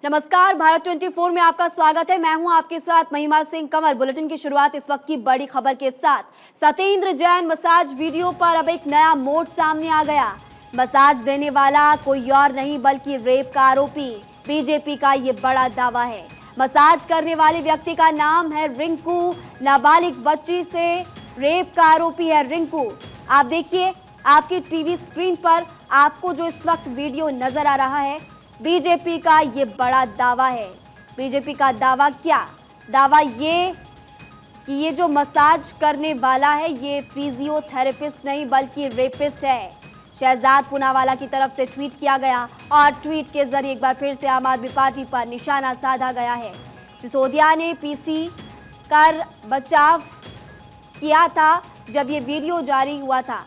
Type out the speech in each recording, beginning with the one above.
नमस्कार, भारत 24 में आपका स्वागत है। मैं हूं आपके साथ महिमा सिंह कंवर। बुलेटिन की शुरुआत इस वक्त की बड़ी खबर के साथ। सत्येंद्र जैन मसाज वीडियो पर अब एक नया मोड़ सामने आ गया। मसाज देने वाला कोई और नहीं बल्कि रेप का आरोपी। बीजेपी का ये बड़ा दावा है। मसाज करने वाले व्यक्ति का नाम है रिंकू। नाबालिग बच्ची से रेप का आरोपी है रिंकू। आप देखिए आपकी टीवी स्क्रीन पर आपको जो इस वक्त वीडियो नजर आ रहा है, बीजेपी का ये बड़ा दावा है। बीजेपी का दावा क्या? दावा ये कि ये जो मसाज करने वाला है ये फिजियोथेरेपिस्ट नहीं बल्कि रेपिस्ट है। शहजाद पूनावाला की तरफ से ट्वीट किया गया और ट्वीट के जरिए एक बार फिर से आम आदमी पार्टी पर निशाना साधा गया है। सिसोदिया ने पीसी कर बचाव किया था जब ये वीडियो जारी हुआ था।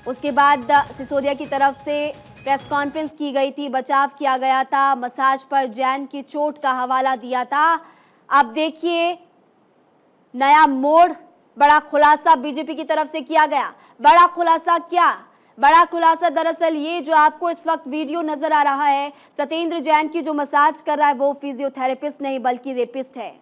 उसके बाद सिसोदिया की तरफ से प्रेस कॉन्फ्रेंस की गई थी, बचाव किया गया था, मसाज पर जैन की चोट का हवाला दिया था। अब देखिए नया मोड़, बड़ा खुलासा बीजेपी की तरफ से किया गया। बड़ा खुलासा क्या? बड़ा खुलासा दरअसल ये जो आपको इस वक्त वीडियो नजर आ रहा है, सत्येंद्र जैन की जो मसाज कर रहा है वो फिजियोथेरेपिस्ट नहीं बल्कि रेपिस्ट है।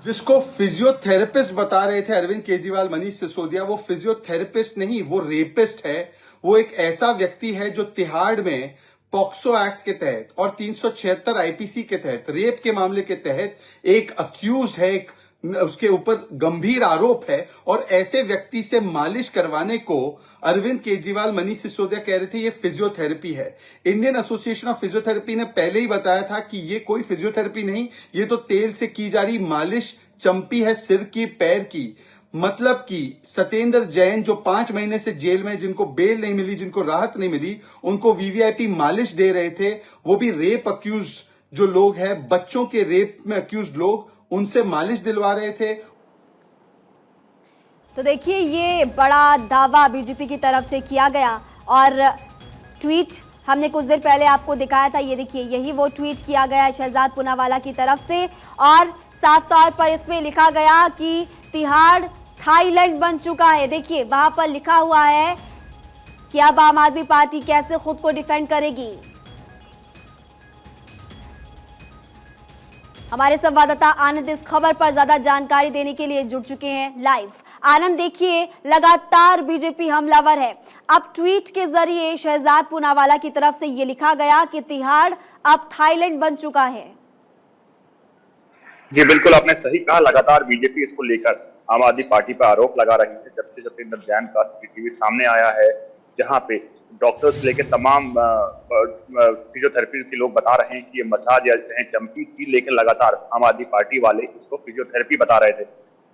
जिसको फिजियोथेरेपिस्ट बता रहे थे अरविंद केजरीवाल, मनीष सिसोदिया, वो फिजियोथेरेपिस्ट नहीं, वो रेपिस्ट है। वो एक ऐसा व्यक्ति है जो तिहाड़ में पॉक्सो एक्ट के तहत और 376 आईपीसी के तहत रेप के मामले के तहत एक अक्यूज्ड है, एक उसके ऊपर गंभीर आरोप है। और ऐसे व्यक्ति से मालिश करवाने को अरविंद केजरीवाल, मनीष सिसोदिया कह रहे थे ये फिजियोथेरेपी है। इंडियन एसोसिएशन ऑफ फिजियोथेरेपी ने पहले ही बताया था कि ये कोई फिजियोथेरेपी नहीं, ये तो तेल से की जा रही मालिश चंपी है, सिर की, पैर की। मतलब कि सत्येंद्र जैन जो 5 महीने से जेल में, जिनको बेल नहीं मिली, जिनको राहत नहीं मिली, उनको वीवीआईपी मालिश दे रहे थे। वो भी रेप अक्यूज जो लोग हैं, बच्चों के रेप में अक्यूज लोग, उनसे मालिश दिलवा रहे थे। तो देखिए ये बड़ा दावा बीजेपी की तरफ से किया गया और ट्वीट हमने कुछ देर पहले आपको दिखाया था। ये देखिए यही वो ट्वीट किया गया है शहजाद पूनावाला की तरफ से और साफ तौर पर इसमें लिखा गया कि तिहाड़ थाईलैंड बन चुका है। देखिए वहां पर लिखा हुआ है कि अब आम आदमी पार्टी कैसे खुद को डिफेंड करेगी। हमारे संवाददाता आनंद इस खबर पर ज्यादा जानकारी देने के लिए जुड़ चुके हैं लाइव। आनंद देखिए लगातार बीजेपी हमलावर है। अब ट्वीट के जरिए शहजाद पूनावाला की तरफ से ये लिखा गया कि तिहाड़ अब थाईलैंड बन चुका है। जी बिल्कुल, आपने सही कहा। लगातार बीजेपी इसको लेकर आम आदमी पार्टी पर आरोप लगा रही है। जब से सत्येंद्र जैन का सीसीटीवी सामने आया है, जहां पे डॉक्टर्स लेके तमाम फिजियोथेरेपी के लोग बता रहे हैं कि ये मसाज या चंपी थी, लेकिन लगातार आम आदमी पार्टी वाले इसको फिजियोथेरेपी बता रहे थे।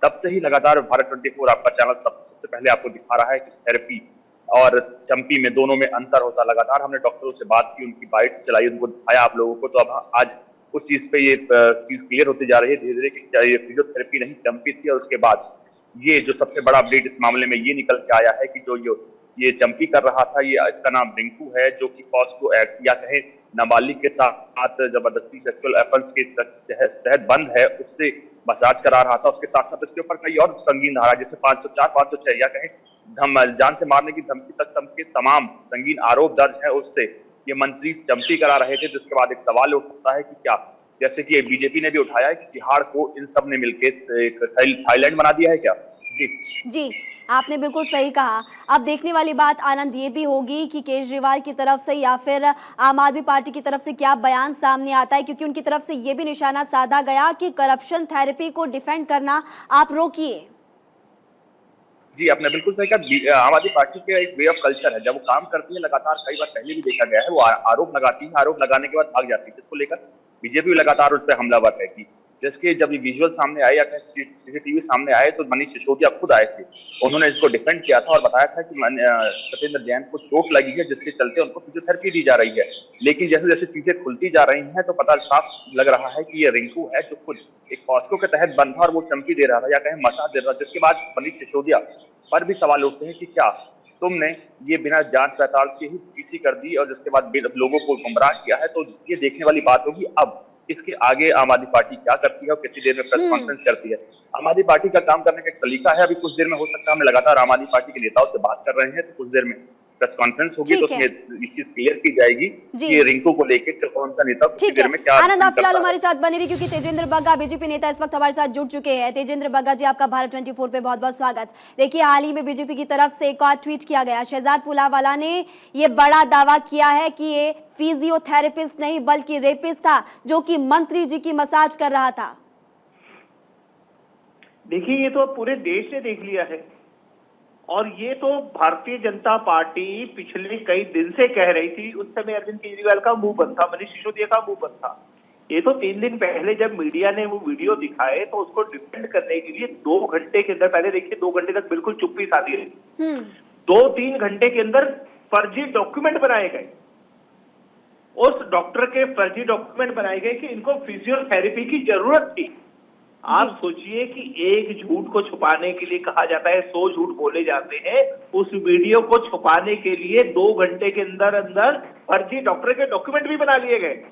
तब से ही लगातार भारत 24 आपका चैनल सबसे पहले आपको दिखा रहा है कि थेरेपी और चंपी में दोनों में अंतर होता। लगातार हमने डॉक्टरों से बात की, उनकी बाइट्स चलाई, उनको दिखाया आप लोगों को। तो अब आज उस चीज पे ये चीज क्लियर होती जा रही है धीरे धीरे कि ये फिजियोथेरेपी नहीं चंपी थी। और उसके बाद ये जो सबसे बड़ा अपडेट इस मामले में ये निकल के आया है कि जो ये चंपी कर रहा था, ये इसका नाम रिंकू है, जो कि पॉस्को एक्ट या कहें नाबालिग के साथ जबरदस्ती सेक्सुअल अफेंस के तहत बंद है, उससे मसाज करा रहा था। उसके साथ साथ इसके ऊपर कई और संगीन धारा जिसमें 504, 506 या कहें जान से मारने की धमकी तक के तमाम संगीन आरोप दर्ज है उससे। ये मंत्री चंपी करा रहे थे। जिसके बाद एक सवाल उठता है कि क्या, जैसे कि बीजेपी ने भी उठाया है कि तिहाड़ को इन सब ने मिलकर एक थाईलैंड बना दिया है क्या? जी आपने बिल्कुल सही कहा। अब देखने वाली बात आनंद ये भी होगी कि केजरीवाल की तरफ से या फिर आम आदमी पार्टी की तरफ से क्या बयान सामने आता है, क्योंकि उनकी तरफ से ये भी निशाना साधा गया कि करप्शन थेरेपी को डिफेंड करना आप रोकिए। जी आपने बिल्कुल सही कहा। आम आदमी पार्टी का एक वे ऑफ कल्चर है, जब वो काम करती है लगातार, कई बार पहले भी देखा गया है, वो आरोप लगाती है, आरोप लगाने के बाद भाग जाती है, जिसको लेकर बीजेपी लगातार उस पर हमलावर है। कि जिसके जब ये विजुअल सामने आए या सीसीटीवी सामने आए तो मनीष सिसोदिया खुद आए थे, उन्होंने इसको डिफेंड किया था और बताया था कि सत्येंद्र जैन को चोट लगी है जिसके चलते उनको फिजियोथेरेपी दी जा रही है। लेकिन जैसे जैसे चीजें खुलती जा रही हैं तो पता साफ लग रहा है कि ये रिंकू है जो खुद एक पॉस्को के तहत बंद था और वो चमकी दे रहा था या कहें मसाज दे रहा था। जिसके बाद मनीष सिसोदिया पर भी सवाल उठते हैं कि क्या तुमने ये बिना जांच पड़ताल के ही पीसी कर दी और जिसके बाद लोगों को गुमराह किया है। तो ये देखने वाली बात होगी अब इसके आगे आम आदमी पार्टी क्या करती है और कितनी देर में प्रेस कॉन्फ्रेंस करती है। आम आदमी पार्टी का काम करने का एक सलीका है। अभी कुछ देर में हो सकता है, हम लगातार आम आदमी पार्टी के नेताओं से बात कर रहे हैं, तो कुछ देर में प्रेस कॉन्फ्रेंस होगी तो ठीक है। उसमें ये चीज क्लियर की जाएगी जी। कि रिंकू को लेकर कौन सा नेता कुछ ठीक देर है में क्या आनंद, आप फिलहाल करता है। हमारे साथ बने रहिए क्योंकि तेजेंद्र बग्गा बीजेपी नेता इस वक्त हमारे साथ जुड़ चुके हैं। तेजेंद्र बग्गा जी, आपका भारत 24 पे बहुत बहुत स्वागत। देखिए, हाल ही में बीजेपी की तरफ से एक और ट्वीट किया गया। शहजाद पुलावाला ने ये बड़ा दावा किया है कि ये फिजियोथेरेपिस्ट नहीं बल्कि रेपिस्ट था जो कि मंत्री जी की मसाज कर रहा था। देखिए, ये तो पूरे देश ने देख लिया है और ये तो भारतीय जनता पार्टी पिछले कई दिन से कह रही थी। उस समय अरविंद केजरीवाल का मुंह बंद था, मनीष सिसोदिया का मुंह बंद था। ये तो 3 दिन पहले जब मीडिया ने वो वीडियो दिखाए तो उसको डिफेंड करने के लिए 2 घंटे के अंदर, पहले देखिए 2 घंटे तक बिल्कुल चुप्पी साधी रही। 2-3 घंटे के अंदर फर्जी डॉक्यूमेंट बनाए गए। उस डॉक्टर के फर्जी डॉक्यूमेंट बनाए गए कि इनको फिजियोथेरेपी की जरूरत थी। आप सोचिए कि एक झूठ को छुपाने के लिए कहा जाता है 100 झूठ बोले जाते हैं। उस वीडियो को छुपाने के लिए 2 घंटे के अंदर अंदर फर्जी डॉक्टर के डॉक्यूमेंट भी बना लिए गए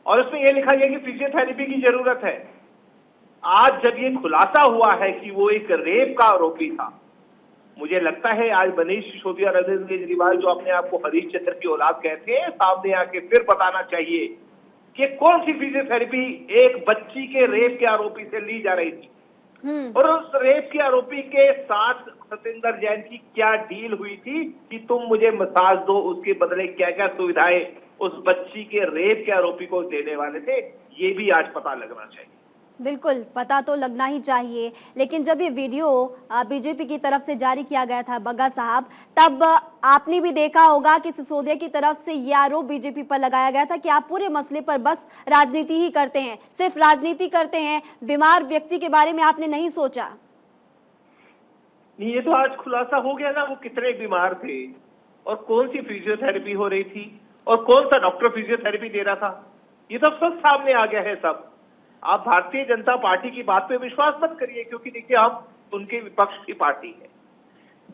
और उसमें यह लिखा गया कि फिजियोथेरेपी की जरूरत है। आज जब ये खुलासा हुआ है कि वो एक रेप का आरोपी था, मुझे लगता है आज मनीष सिसोदिया और अरविंद केजरीवाल, जो अपने आप को हरीश चंद्र की औलाद कहते हैं, सामने आके फिर बताना चाहिए कि कौन सी फिजियोथेरेपी एक बच्ची के रेप के आरोपी से ली जा रही थी और उस रेप के आरोपी के साथ सतेंद्र जैन की क्या डील हुई थी कि तुम मुझे मसाज दो, उसके बदले क्या क्या सुविधाएं उस बच्ची के रेप के आरोपी को देने वाले थे, ये भी आज पता लगना चाहिए। बिल्कुल पता तो लगना ही चाहिए। लेकिन जब ये वीडियो बीजेपी की तरफ से जारी किया गया था बग्गा साहब, तब आपने भी देखा होगा कि सिसोदिया की तरफ से ये आरोप बीजेपी पर लगाया गया था कि आप पूरे मसले पर बस राजनीति ही करते हैं, सिर्फ राजनीति करते हैं, बीमार व्यक्ति के बारे में आपने नहीं सोचा। नहीं, ये तो आज खुलासा हो गया ना, वो कितने बीमार थे और कौन सी फिजियोथेरेपी हो रही थी और कौन सा डॉक्टर फिजियोथेरेपी दे रहा था, ये तो सब सामने आ गया है सब। आप भारतीय जनता पार्टी की बात पे विश्वास मत करिए, क्योंकि देखिए हम उनके विपक्ष की पार्टी है।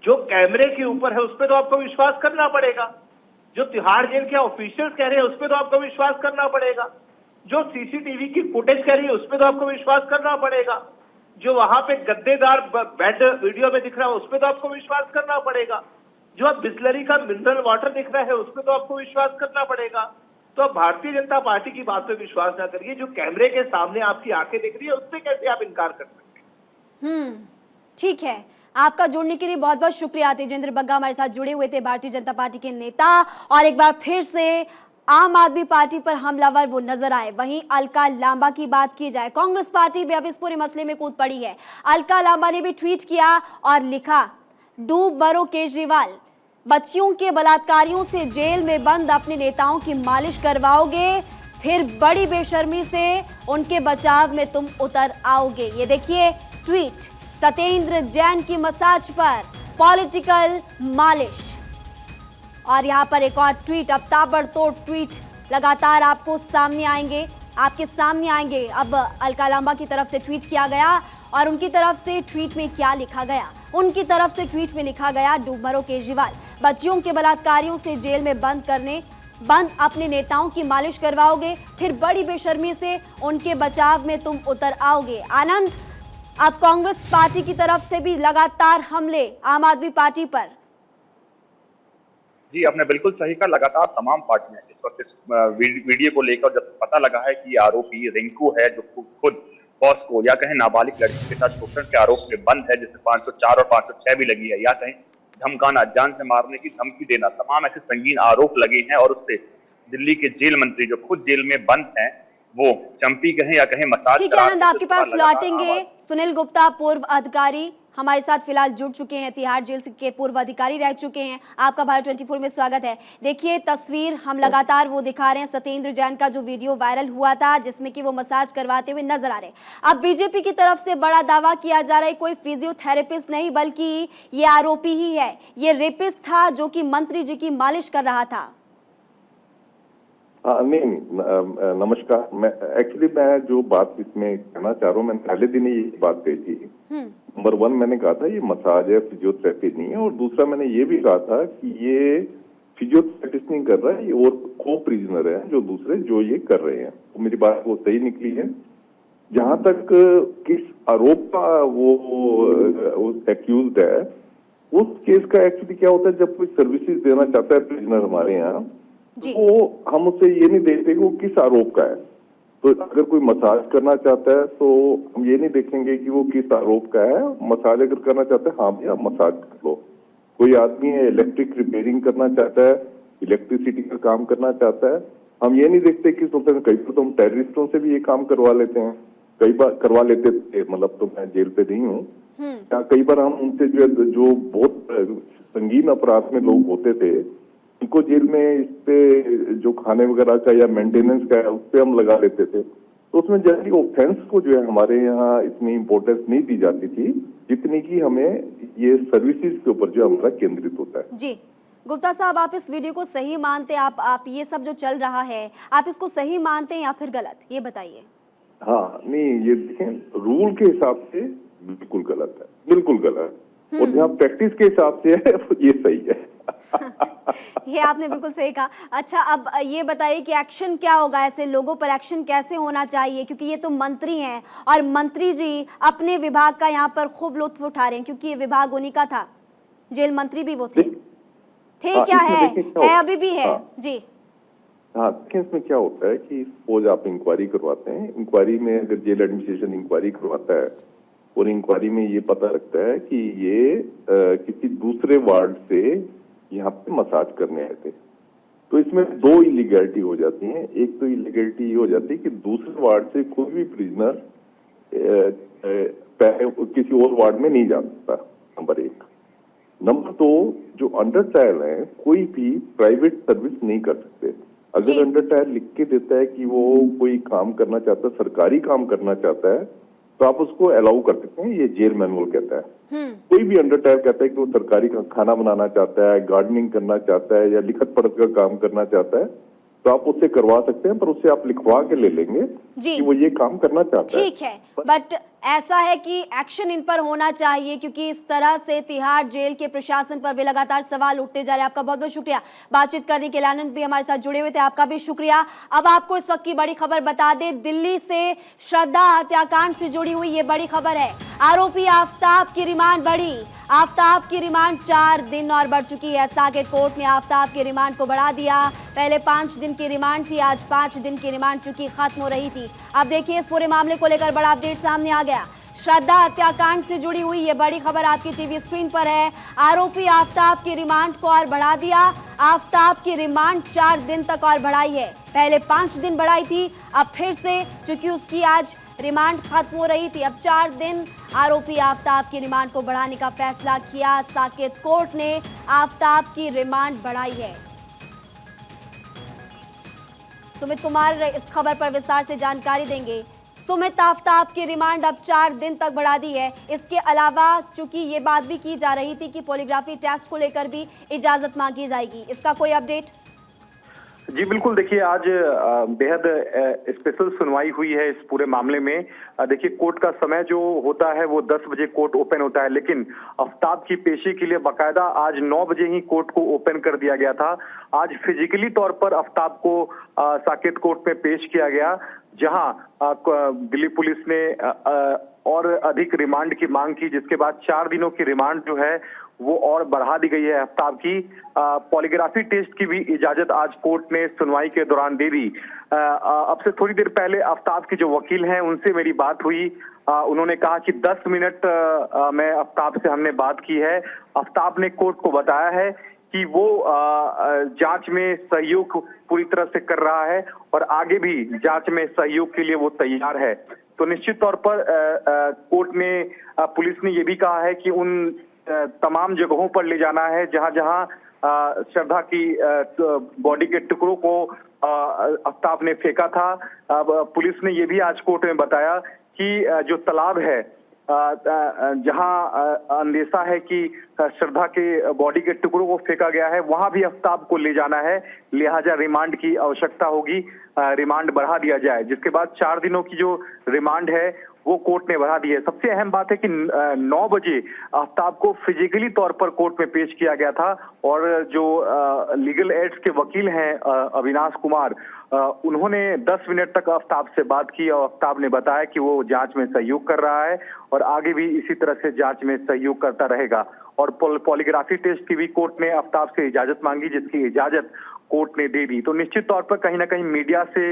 जो कैमरे के ऊपर है उस पर तो आपको विश्वास करना पड़ेगा, जो तिहाड़ जेल के ऑफिशियल्स कह रहे हैं उस पर तो आपको विश्वास करना पड़ेगा, जो सीसीटीवी की फुटेज कह रही है उस पर तो आपको विश्वास करना पड़ेगा, जो वहां पे गद्देदार बेड वीडियो में दिख रहा है उस पर तो आपको विश्वास करना पड़ेगा, जो अब बिस्लरी का मिनरल वाटर दिख रहा है उस पर तो आपको विश्वास करना पड़ेगा। तो अब भारतीय जनता पार्टी की बात पे विश्वास ना करिए, जो कैमरे के सामने आपकी आंखें दिख रही है उससे कैसे आप इनकार कर सकते हैं। ठीक है, आपका जुड़ने के लिए बहुत बहुत शुक्रिया। तेजेंद्र बग्गा हमारे साथ जुड़े हुए थे, भारतीय जनता पार्टी के नेता। और एक बार फिर से आम आदमी पार्टी पर हमलावर वो नजर आए। वहीं अलका लांबा की बात की जाए, कांग्रेस पार्टी भी अब इस पूरे मसले में कूद पड़ी है। अलका लांबा ने भी ट्वीट किया और लिखा, डूब मरो केजरीवाल, बच्चियों के बलात्कारियों से जेल में बंद अपने नेताओं की मालिश करवाओगे, फिर बड़ी बेशर्मी से उनके बचाव में तुम उतर आओगे। ये देखिए ट्वीट, सतेंद्र जैन की मसाज पर पॉलिटिकल मालिश। और यहाँ पर एक और ट्वीट, अब ताबड़तोड़ ट्वीट लगातार आपको सामने आएंगे, आपके सामने आएंगे। अब अलका लांबा की तरफ से ट्वीट किया गया और उनकी तरफ से ट्वीट में क्या लिखा गया, उनकी तरफ से ट्वीट में लिखा गया, डूब मरो केजरीवाल, बच्चियों के बलात्कारियों से जेल में बंद अपने नेताओं की मालिश करवाओगे, फिर बड़ी बेशर्मी से उनके बचाव में तुम उतर आओगे। आनंद, अब कांग्रेस पार्टी की तरफ से भी लगातार हमले आम आदमी पार्टी पर। जी, आपने बिल्कुल सही कहा, लगातार तमाम पार्टियां इस वक्त इस वीडियो को लेकर, जब से पता लगा है कि आरोपी रिंकू है जो खुद बॉस को या कहें नाबालिग लड़की के साथ शोषण के आरोप में बंद है, जिसमें 504 और 506 भी लगी है, या कहें धमकाना, जान से मारने की धमकी देना, तमाम ऐसे संगीन आरोप लगे हैं। और उससे दिल्ली के जेल मंत्री जो खुद जेल में बंद हैं, वो चंपी कहें या कहें मसाज। ठीक है आनंद, आपके पास लौटेंगे। सुनील गुप्ता, पूर्व अधिकारी, हमारे साथ फिलहाल जुड़ चुके हैं, तिहाड़ जेल के पूर्व अधिकारी रह चुके हैं। आपका भारत 24 में स्वागत है। देखिए तस्वीर हम लगातार वो दिखा रहे हैं, सतेंद्र जैन का जो वीडियो वायरल हुआ था जिसमें कि वो मसाज करवाते हुए नजर आ रहे हैं। अब बीजेपी की तरफ से बड़ा दावा किया जा रहा है, कोई फिजियोथेरेपिस्ट नहीं बल्कि ये आरोपी ही है, ये रेपिस्ट था जो कि मंत्री जी की मालिश कर रहा था। नहीं, नमस्कार। मैं जो बात इसमें कहना चाह रहा हूँ, मैंने पहले दिन ही ये बात कही थी। नंबर 1 मैंने कहा था ये मसाज है, फिजियोथेरेपी नहीं है। और दूसरा मैंने ये भी कहा था कि ये फिजियोथेरेपिस्ट नहीं कर रहा है, ये और को प्रिजनर है जो दूसरे जो ये कर रहे हैं। तो मेरी बात वो सही निकली है। जहां तक किस आरोप का वो एक्यूज्ड है, उस केस का एक्चुअली क्या होता है, जब कोई सर्विसेज देना चाहता है प्रिजनर हमारे यहाँ, तो हम उससे ये नहीं देखते कि वो किस आरोप का है। तो अगर कोई मसाज करना चाहता है तो हम ये नहीं देखेंगे कि वो किस आरोप का है। मसाज अगर करना चाहता है, हाँ भैया मसाज कर लो। कोई आदमी है इलेक्ट्रिक रिपेयरिंग करना चाहता है, इलेक्ट्रिसिटी का काम करना चाहता है, हम ये नहीं देखते कि कई बार तो हम टेररिस्टों से भी ये काम करवा लेते हैं, कई बार करवा लेते थे, मतलब तो मैं जेल पे नहीं हूँ। कई बार हम उनसे जो बहुत संगीन अपराध में लोग होते थे, उनको जेल में इस पे जो खाने वगैरह का या मेंटेनेंस का है उस पे हम लगा लेते थे। तो उसमें जनरली ऑफेंस को जो है हमारे यहाँ इतनी इम्पोर्टेंस नहीं दी जाती थी जितनी कि हमें ये सर्विसेज के ऊपर जो हमारा केंद्रित होता है। जी गुप्ता साहब, आप इस वीडियो को सही मानते हैं? आप ये सब जो चल रहा है आप इसको सही मानते हैं या फिर गलत, ये बताइए। हाँ नहीं, ये देखें रूल के हिसाब से बिल्कुल गलत है, बिल्कुल गलत। और जहाँ प्रैक्टिस के हिसाब से है ये सही है। ये आपने बिल्कुल सही कहा। अच्छा, अब ये बताइए कि एक्शन क्या होगा, ऐसे लोगों पर एक्शन कैसे होना चाहिए, क्योंकि ये तो मंत्री हैं और मंत्री जी अपने विभाग का यहाँ पर खूब लुत्फ उठा रहे हैं, क्योंकि ये विभाग उन्हीं का था, जेल मंत्री भी वो थे क्या है अभी भी है। जी हाँ, देखिए इसमें क्या होता है कि सपोज आप इंक्वायरी करवाते हैं, इंक्वायरी में अगर जेल एडमिनिस्ट्रेशन इंक्वायरी करवाता है और इंक्वायरी में ये पता लगता है कि ये किसी दूसरे वार्ड से यहाँ पे मसाज करने आए थे, तो इसमें दो इलीगैलिटी हो जाती हैं। एक तो इलीगैलिटी ये हो जाती है कि दूसरे वार्ड से कोई भी प्रिजनर किसी और वार्ड में नहीं जा सकता, नंबर एक। नंबर दो, जो अंडर ट्रायल है कोई भी प्राइवेट सर्विस नहीं कर सकते। अगर अंडर ट्रायल लिख के देता है कि वो कोई काम करना चाहता है, सरकारी काम करना चाहता है, तो आप उसको अलाउ कर सकते हैं, ये जेल मैनुअल कहता है। कोई भी अंडर ट्रायल कहता है कि वो सरकारी खाना बनाना चाहता है, गार्डनिंग करना चाहता है या लिखत पढ़त का काम करना चाहता है, तो आप उससे करवा सकते हैं, पर उससे आप लिखवा के ले लेंगे कि वो ये काम करना चाहता है। ठीक है, बट ऐसा है कि एक्शन इन पर होना चाहिए, क्योंकि इस तरह से तिहाड़ जेल के प्रशासन पर भी लगातार सवाल उठते जा रहे हैं। आपका बहुत बहुत शुक्रिया बातचीत करने के लिए। आनंद भी हमारे साथ जुड़े हुए थे, आपका भी शुक्रिया। अब आपको इस वक्त की बड़ी खबर बता दें, दिल्ली से श्रद्धा हत्याकांड से जुड़ी हुई ये बड़ी खबर है। आरोपी आफ्ताब की रिमांड बढ़ी, आफ्ताब की रिमांड 4 दिन और बढ़ चुकी है। साकेत कोर्ट ने आफ्ताब की रिमांड को बढ़ा दिया। पहले 5 दिन की रिमांड थी, आज 5 दिन की रिमांड चूंकि खत्म हो रही थी। अब देखिए इस पूरे मामले को लेकर बड़ा अपडेट सामने आ गया। श्रद्धा हत्याकांड से जुड़ी हुई ये बड़ी खबर आपकी टीवी स्क्रीन पर है। आरोपी आफ्ताब की रिमांड को और बढ़ा दिया। आफ्ताब की रिमांड 4 दिन तक और बढ़ाई है, पहले 5 दिन बढ़ाई थी, अब फिर से चूंकि उसकी आज रिमांड खत्म हो रही थी, अब 4 दिन आरोपी आफ्ताब की रिमांड को बढ़ाने का फैसला किया। साकेत कोर्ट ने आफ्ताब की रिमांड बढ़ाई है। सुमित कुमार इस खबर पर विस्तार से जानकारी देंगे। सुमित, आफ्ताब की रिमांड अब 4 दिन तक बढ़ा दी है। इसके अलावा चूंकि ये बात भी की जा रही थी कि पॉलीग्राफी टेस्ट को लेकर भी इजाजत मांगी जाएगी, इसका कोई अपडेट? जी बिल्कुल, देखिए आज बेहद स्पेशल सुनवाई हुई है इस पूरे मामले में। देखिए कोर्ट का समय जो होता है वो 10 बजे कोर्ट ओपन होता है, लेकिन आफ्ताब की पेशी के लिए बाकायदा आज 9 बजे ही कोर्ट को ओपन कर दिया गया था। आज फिजिकली तौर पर आफ्ताब को साकेत कोर्ट में पेश किया गया, जहां दिल्ली पुलिस ने और अधिक रिमांड की मांग की, जिसके बाद 4 दिनों की रिमांड जो है वो और बढ़ा दी गई है आफ्ताब की। पॉलीग्राफी टेस्ट की भी इजाजत आज कोर्ट ने सुनवाई के दौरान दे दी। अब से थोड़ी देर पहले आफ्ताब के जो वकील हैं उनसे मेरी बात हुई। उन्होंने कहा कि 10 मिनट में आफ्ताब से हमने बात की है। आफ्ताब ने कोर्ट को बताया है कि वो जांच में सहयोग पूरी तरह से कर रहा है और आगे भी जांच में सहयोग के लिए वो तैयार है। तो निश्चित तौर पर कोर्ट ने पुलिस ने ये भी कहा है कि उन तमाम जगहों पर ले जाना है जहां जहां श्रद्धा की बॉडी के टुकड़ों को आफ्ताब ने फेंका था। पुलिस ने ये भी आज कोर्ट में बताया कि जो तालाब है जहां अंदेशा है कि श्रद्धा के बॉडी के टुकड़ों को फेंका गया है, वहां भी आफ्ताब को ले जाना है, लिहाजा रिमांड की आवश्यकता होगी, रिमांड बढ़ा दिया जाए, जिसके बाद 4 दिनों की जो रिमांड है वो कोर्ट ने बढ़ा दी है। सबसे अहम बात है कि 9 बजे आफ्ताब को फिजिकली तौर पर कोर्ट में पेश किया गया था और जो लीगल एड्स के वकील हैं अविनाश कुमार, उन्होंने 10 मिनट तक आफ्ताब से बात की और आफ्ताब ने बताया कि वो जांच में सहयोग कर रहा है और आगे भी इसी तरह से जांच में सहयोग करता रहेगा। और पॉलीग्राफी टेस्ट की भी कोर्ट ने आफ्ताब से इजाजत मांगी, जिसकी इजाजत कोर्ट ने दे दी। तो निश्चित तौर पर कहीं ना कहीं मीडिया से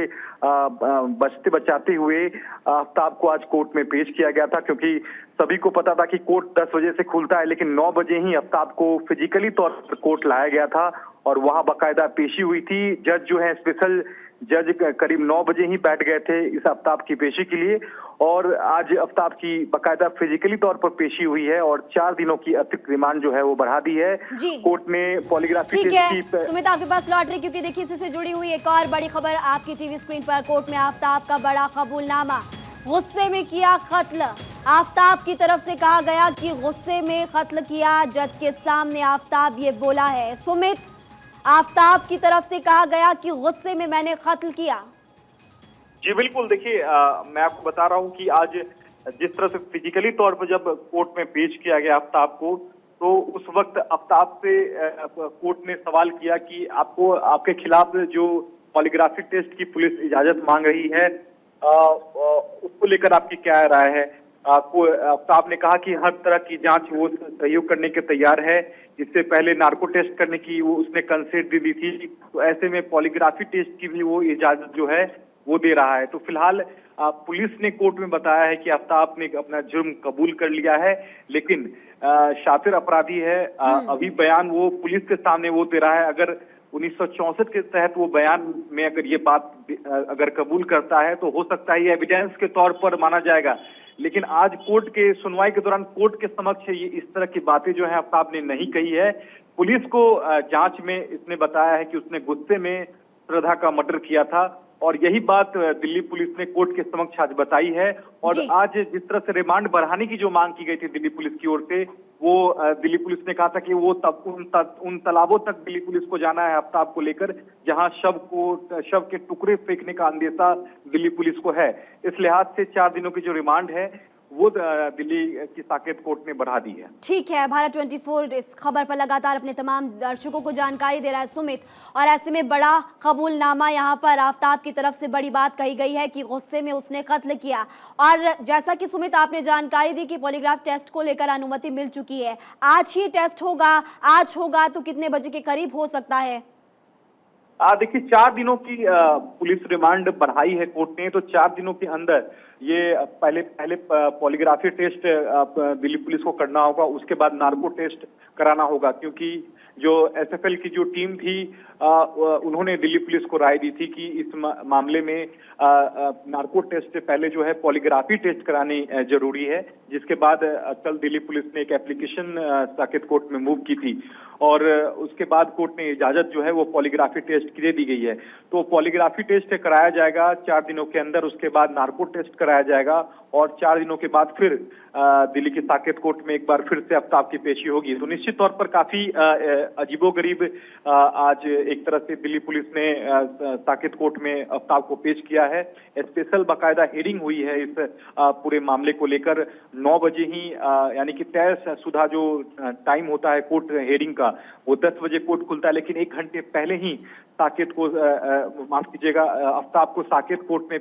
बचते बचाते हुए आफ्ताब को आज कोर्ट में पेश किया गया था, क्योंकि सभी को पता था कि कोर्ट 10 बजे से खुलता है, लेकिन 9 बजे ही आफ्ताब को फिजिकली तौर पर कोर्ट लाया गया था और वहां बाकायदा पेशी हुई थी। जज जो है स्पेशल जज करीब 9 बजे ही बैठ गए थे इस आफ्ताब की पेशी के लिए और आज आफ्ताब की बाकायदा फिजिकली तौर पर पेशी हुई है और 4 दिनों की अतिरिक्त रिमांड जो है वो बढ़ा दी है कोर्ट ने। पॉलीग्राफी ठीक है सुमित, आपके पास लौट रही, क्योंकि देखिए इससे जुड़ी हुई एक और बड़ी खबर आपकी टीवी स्क्रीन पर। कोर्ट में आफ्ताब का बड़ा कबूलनामा, गुस्से में किया कत्ल। आफ्ताब की तरफ से कहा गया कि गुस्से में कत्ल किया। जज के सामने आफ्ताब ये बोला है। सुमित, आफ्ताब की तरफ से कहा गया कि गुस्से में मैंने कत्ल किया। जी बिल्कुल, देखिए मैं आपको बता रहा हूं कि आज जिस तरह से फिजिकली तौर पर जब कोर्ट में पेश किया गया आफ्ताब को, तो उस वक्त आफ्ताब से कोर्ट ने सवाल किया कि आपको आपके खिलाफ जो पॉलीग्राफी टेस्ट की पुलिस इजाजत मांग रही है उसको लेकर आपकी क्या राय है। आफ्ताब ने कहा कि हर तरह की जांच वो सहयोग करने के तैयार है। इससे पहले नार्को टेस्ट करने की वो उसने कंसेंट भी दी थी, तो ऐसे में पॉलीग्राफी टेस्ट की भी वो इजाजत जो है वो दे रहा है। तो फिलहाल पुलिस ने कोर्ट में बताया है कि आफ्ताब ने अपना जुर्म कबूल कर लिया है, लेकिन शातिर अपराधी है। अभी बयान वो पुलिस के सामने वो दे रहा है। अगर 1964 के तहत वो बयान में अगर ये बात अगर कबूल करता है तो हो सकता है ये एविडेंस के तौर पर माना जाएगा, लेकिन आज कोर्ट के सुनवाई के दौरान कोर्ट के समक्ष ये इस तरह की बातें जो है आफ्ताब ने नहीं कही है। पुलिस को जांच में इसने बताया है कि उसने गुस्से में श्रद्धा का मर्डर किया था और यही बात दिल्ली पुलिस ने कोर्ट के समक्ष आज बताई है। और आज जिस तरह से रिमांड बढ़ाने की जो मांग की गई थी दिल्ली पुलिस की ओर से, वो दिल्ली पुलिस ने कहा था कि वो उन तालाबों तक दिल्ली पुलिस को जाना है आफ्ताब को लेकर जहां शव के टुकड़े फेंकने का अंदेशा दिल्ली पुलिस को है। इस लिहाज से 4 दिनों की जो रिमांड है वो दिल्ली की साकेत कोर्ट ने बढ़ा दी है। ठीक है, भारत 24 इस खबर पर लगातार अपने तमाम दर्शकों को जानकारी दे रहा है सुमित, और ऐसे में बड़ा कबूलनामा यहाँ पर आफ्ताब की तरफ से बड़ी बात कही गई है कि गुस्से में उसने कत्ल किया। और जैसा कि सुमित आपने जानकारी दी कि पॉलीग्राफ टेस्ट को लेकर अनुमति मिल चुकी है, आज ही टेस्ट होगा। आज होगा तो कितने बजे के करीब हो सकता है? देखिए 4 दिनों की पुलिस रिमांड बढ़ाई है कोर्ट ने, तो 4 दिनों के अंदर ये पहले पॉलीग्राफी टेस्ट दिल्ली पुलिस को करना होगा, उसके बाद नार्को टेस्ट कराना होगा, क्योंकि जो एसएफएल की जो टीम थी उन्होंने दिल्ली पुलिस को राय दी थी कि इस मामले में नार्को टेस्ट से पहले जो है पॉलीग्राफी टेस्ट करानी जरूरी है, जिसके बाद कल दिल्ली पुलिस ने एक एप्लीकेशन साकेत कोर्ट में मूव की थी और उसके बाद कोर्ट ने इजाजत जो है वो पॉलीग्राफी टेस्ट की दे दी गई है। तो पॉलीग्राफी टेस्ट कराया जाएगा 4 दिनों के अंदर, उसके बाद नार्को टेस्ट कराया जाएगा और 4 दिनों के बाद फिर दिल्ली की साकेत कोर्ट में एक बार फिर से आफ्ताब की पेशी होगी। तो निश्चित तौर पर काफी अजीबोगरीब आज एक तरह से दिल्ली पुलिस ने साकेत कोर्ट में आफ्ताब को पेश किया है। स्पेशल बाकायदा हियरिंग हुई है इस पूरे मामले को लेकर। 9 बजे ही यानी कि तय शुदा जो टाइम होता है कोर्ट हियरिंग का वो 10 बजे कोर्ट खुलता है, लेकिन 1 घंटे पहले ही साकेत को माफ कीजिएगा आफ्ताब को साकेत कोर्ट में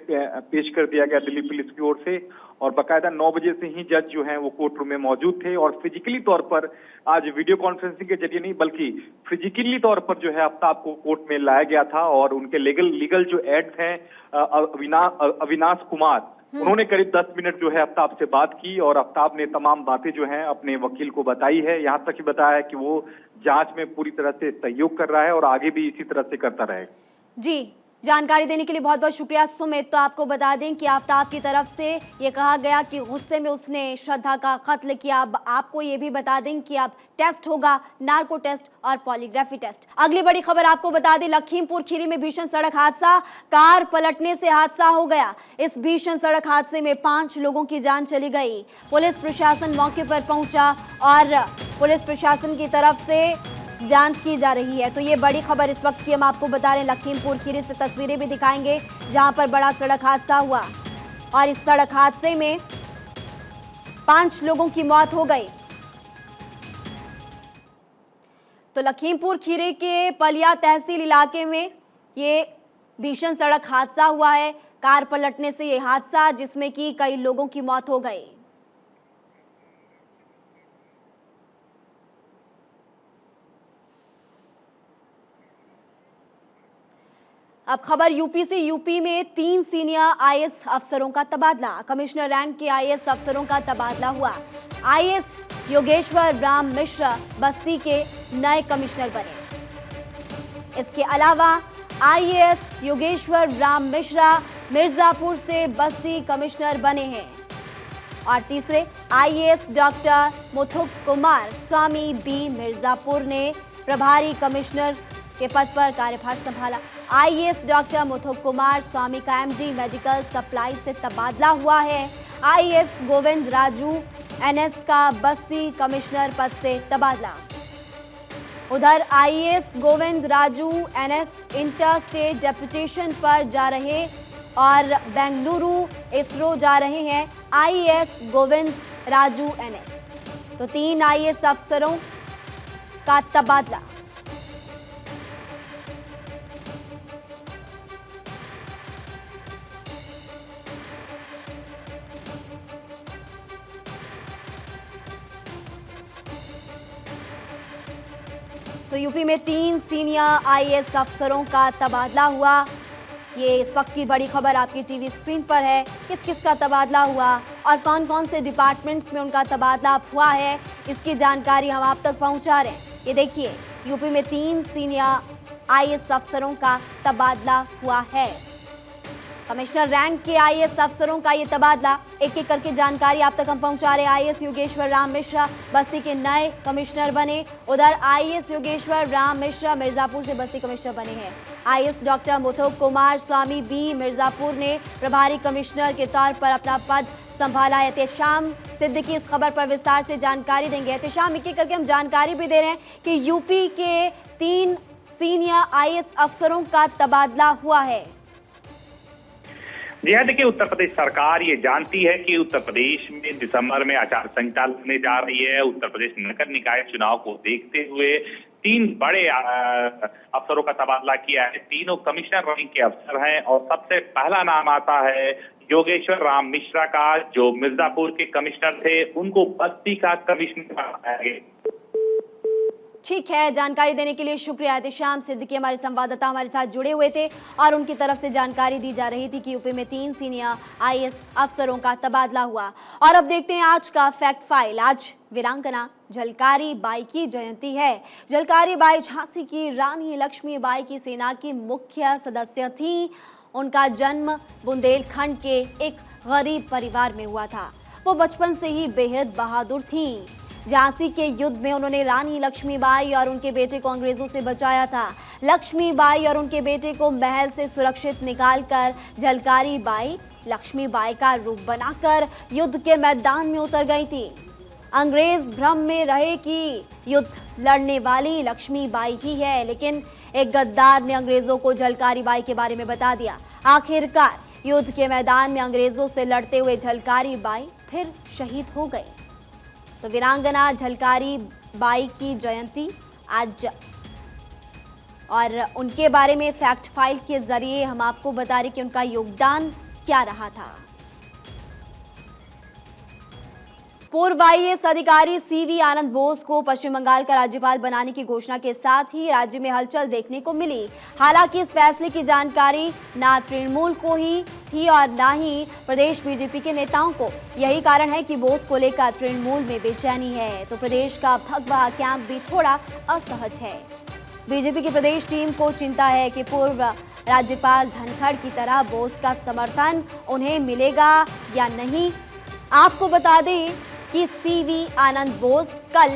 पेश कर दिया गया दिल्ली पुलिस की ओर से और बाकायदा 9 बजे से ही जज जो हैं वो कोर्ट रूम में मौजूद थे और फिजिकली तौर पर आज वीडियो कॉन्फ्रेंसिंग के जरिए नहीं बल्कि फिजिकली तौर पर जो है आफ्ताब को कोर्ट में लाया गया था और उनके लीगल जो एड्स हैं अविनाश कुमार, उन्होंने करीब 10 मिनट जो है आफ्ताब से बात की और आफ्ताब ने तमाम बातें जो हैं अपने वकील को बताई है। यहाँ तक कि बताया है कि वो जांच में पूरी तरह से सहयोग कर रहा है और आगे भी इसी तरह से करता रहेगा। जी, जानकारी देने के लिए बहुत बहुत शुक्रिया सुमित। तो आपको बता दें कि आफ्ताब की तरफ से ये कहा गया कि गुस्से में उसने श्रद्धा का कत्ल किया। अब आपको ये भी बता दें कि अब टेस्ट होगा, नार्को टेस्ट और पॉलीग्राफी टेस्ट। अगली बड़ी खबर आपको बता दें, लखीमपुर खीरी में भीषण सड़क हादसा, कार पलटने से हादसा हो गया। इस भीषण सड़क हादसे में 5 लोगों की जान चली गई। पुलिस प्रशासन मौके पर पहुंचा और पुलिस प्रशासन की तरफ से जांच की जा रही है। तो ये बड़ी खबर इस वक्त की हम आपको बता रहे हैं। लखीमपुर खीरी से तस्वीरें भी दिखाएंगे जहां पर बड़ा सड़क हादसा हुआ और इस सड़क हादसे में 5 लोगों की मौत हो गई। तो लखीमपुर खीरी के पलिया तहसील इलाके में ये भीषण सड़क हादसा हुआ है। कार पलटने से ये हादसा, जिसमें कि कई लोगों की मौत हो गई। अब खबर यूपी से। यूपी में 3 सीनियर आईएएस अफसरों का तबादला। कमिश्नर रैंक के आईएएस अफसरों का तबादला हुआ। आईएएस योगेश्वर राम मिश्रा बस्ती के नए कमिश्नर बने। इसके अलावा आईएएस योगेश्वर राम मिश्रा मिर्जापुर से बस्ती कमिश्नर बने हैं। और तीसरे आईएएस डॉक्टर मुथुक कुमार स्वामी बी मिर्जापुर ने प्रभारी कमिश्नर के पद पर कार्यभार संभाला। आईएएस डॉक्टर मुथुक कुमार स्वामी का एमडी मेडिकल सप्लाई से तबादला हुआ है। आईएएस गोविंद राजू एनएस का बस्ती कमिश्नर पद से तबादला। उधर IAS Govind Raju NS inter state deputation पर जा रहे और बेंगलुरु इसरो जा रहे हैं आईएएस गोविंद राजू एनएस। तो 3 आईएएस अफसरों का तबादला। तो यूपी में 3 सीनियर आईएएस अफसरों का तबादला हुआ। ये इस वक्त की बड़ी खबर आपकी टीवी स्क्रीन पर है। किस किस का तबादला हुआ और कौन कौन से डिपार्टमेंट्स में उनका तबादला हुआ है, इसकी जानकारी हम आप तक पहुंचा रहे हैं। ये देखिए, यूपी में 3 सीनियर आईएएस अफसरों का तबादला हुआ है। कमिश्नर रैंक के आईएएस अफसरों का ये तबादला, एक एक करके जानकारी आप तक हम पहुंचा रहे हैं। आईएएस योगेश्वर राम मिश्रा बस्ती के नए कमिश्नर बने। उधर आईएएस योगेश्वर राम मिश्रा मिर्जापुर से बस्ती कमिश्नर बने हैं। आईएएस डॉक्टर मुथुक कुमार स्वामी बी मिर्जापुर ने प्रभारी कमिश्नर के तौर पर अपना पद संभाला है। एहतेशाम सिद्दीकी इस खबर पर विस्तार से जानकारी देंगे। एहतेशाम, एक एक करके हम जानकारी भी दे रहे हैं कि यूपी के 3 सीनियर आईएएस अफसरों का तबादला हुआ है। जी हाँ, देखिए, उत्तर प्रदेश सरकार ये जानती है कि उत्तर प्रदेश में दिसंबर में आचार संहिता लगने जा रही है। उत्तर प्रदेश नगर निकाय चुनाव को देखते हुए 3 बड़े अफसरों का तबादला किया है। तीनों कमिश्नर रैंक के अफसर हैं और सबसे पहला नाम आता है योगेश्वर राम मिश्रा का, जो मिर्जापुर के कमिश्नर थे, उनको बस्ती का कमिश्नर बनाया गया। ठीक है, जानकारी देने के लिए शुक्रिया। एहतेशाम सिद्दीकी हमारे संवाददाता हमारे साथ जुड़े हुए थे और उनकी तरफ से जानकारी दी जा रही थी कि यूपी में 3 सीनियर आईएएस अफसरों का तबादला हुआ। और अब देखते हैं आज का फैक्ट फाइल। आज वीरांगना झलकारी बाई की जयंती है। झलकारी बाई झांसी की रानी लक्ष्मीबाई की सेना की मुख्य सदस्य थी। उनका जन्म बुंदेलखंड के एक गरीब परिवार में हुआ था। वो बचपन से ही बेहद बहादुर थीं। झांसी के युद्ध में उन्होंने रानी लक्ष्मीबाई और उनके बेटे को अंग्रेजों से बचाया था। लक्ष्मीबाई और उनके बेटे को महल से सुरक्षित निकालकर झलकारी बाई लक्ष्मीबाई का रूप बनाकर युद्ध के मैदान में उतर गई थी। अंग्रेज भ्रम में रहे कि युद्ध लड़ने वाली लक्ष्मीबाई ही है, लेकिन एक गद्दार ने अंग्रेजों को झलकारी बाई के बारे में बता दिया। आखिरकार युद्ध के मैदान में अंग्रेजों से लड़ते हुए झलकारी बाई फिर शहीद हो गई। तो वीरांगना झलकारी बाई की जयंती आज, और उनके बारे में फैक्ट फाइल के जरिए हम आपको बता रहे कि उनका योगदान क्या रहा था। पूर्व आईएएस अधिकारी सीवी आनंद बोस को पश्चिम बंगाल का राज्यपाल बनाने की घोषणा के साथ ही राज्य में हलचल देखने को मिली। हालांकि इस फैसले की जानकारी ना तृणमूल को ही थी और ना ही प्रदेश बीजेपी के नेताओं को। यही कारण है कि बोस को लेकर तृणमूल में बेचैनी है, तो प्रदेश का भगवा कैंप भी थोड़ा असहज है। बीजेपी की प्रदेश टीम को चिंता है कि पूर्व राज्यपाल धनखड़ की तरह बोस का समर्थन उन्हें मिलेगा या नहीं। आपको बता दें कि सीवी आनंद बोस कल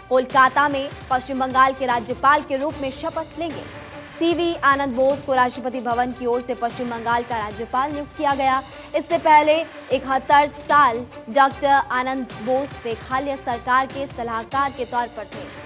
कोलकाता में पश्चिम बंगाल के राज्यपाल के रूप में शपथ लेंगे। सीवी आनंद बोस को राष्ट्रपति भवन की ओर से पश्चिम बंगाल का राज्यपाल नियुक्त किया गया। इससे पहले 71 साल डॉक्टर आनंद बोस मेघालय सरकार के सलाहकार के तौर पर थे।